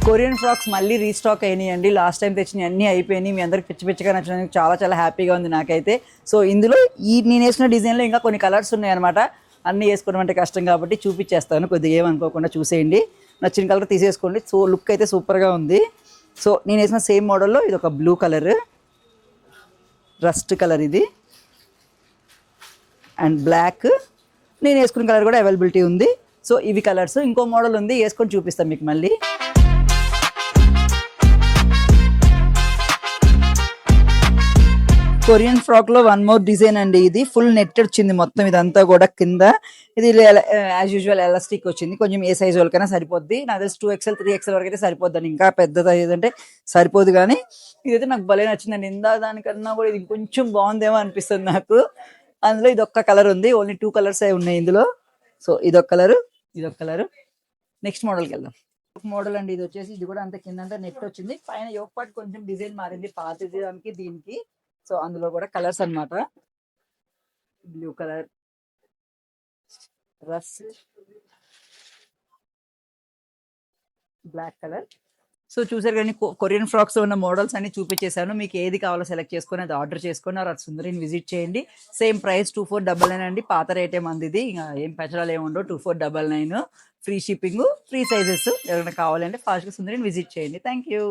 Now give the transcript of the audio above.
Korean frocks మళ్ళీ restock అయినాయండి. Last time తెచ్చినవి అన్నీ అయిపోయినాయి. మీ అందరికి పిచ్చి పిచ్చిగా నచ్చినందుకు చాలా చాలా హ్యాపీగా ఉంది నాకైతే. సో ఇందులో నేను వేసిన డిజైన్లో ఇంకా కొన్ని కలర్స్ ఉన్నాయన్నమాట. అన్నీ వేసుకోవడం అంటే కష్టం కాబట్టి చూపించేస్తాను, కొద్దిగా ఏమనుకోకుండా చూసేయండి. నచ్చిన కలర్ తీసేసుకోండి. సో లుక్ అయితే సూపర్గా ఉంది. సో నేను వేసిన సేమ్ మోడల్లో ఇది ఒక బ్లూ కలర్, రస్ట్ కలర్ ఇది, అండ్ బ్లాక్. నేను వేసుకున్న కలర్ కూడా అవైలబిలిటీ ఉంది. సో ఇవి కలర్స్. ఇంకో మోడల్ ఉంది, వేసుకొని చూపిస్తాను మీకు మళ్ళీ. కొరియన్ ఫ్రాక్ లో వన్ మోర్ డిజైన్ అండి. ఇది ఫుల్ నెట్ వచ్చింది మొత్తం ఇదంతా కూడా కింద. ఇది యాజ్ యూజువల్ ఎలాస్టిక్ వచ్చింది. కొంచెం ఏ సైజ్ వాళ్ళకైనా సరిపోద్ది. నాకు తెలిసి 2XL 3XL వరకు అయితే సరిపోద్దండి. ఇంకా పెద్ద సైజ్ అంటే సరిపోదు. కానీ ఇదైతే నాకు భలే నచ్చిందండి. ఇందా దానికన్నా కూడా ఇది కొంచెం బాగుందేమో అనిపిస్తుంది నాకు. అందులో ఇది ఒక్క కలర్ ఉంది, ఓన్లీ 2 కలర్స్ ఉన్నాయి ఇందులో. సో ఇదొక కలర్, ఇదొక కలర్. నెక్స్ట్ మోడల్కి వెళ్దాం. మోడల్ అండి ఇది వచ్చేసి. ఇది కూడా అంత కింద అంతా నెట్ వచ్చింది, పైన యోక్ పార్ట్ కొంచెం డిజైన్ మారింది పాతది దానికి దీనికి. సో అందులో కూడా కలర్స్ అన్నమాట. Blue colour, rust, black colour. So చూసారు కానీ కొరియన్ ఫ్రాక్స్ ఉన్న మోడల్స్ అన్ని చూపించేశాను. మీకు ఏది కావాలో సెలెక్ట్ చేసుకొని అది ఆర్డర్ చేసుకొని అది సుందరిని విజిట్ చేయండి. సేమ్ ప్రైస్ 2499 అండి. పాత రేటే మంది. ఇంకా ఏం పెంచడాలు ఏముండవు. 2499, ఫ్రీ షిప్పింగ్, ఫ్రీ సైజెస్. ఎవరైనా కావాలంటే ఫాస్ట్గా సుందరిని విజిట్ చేయండి. Thank you.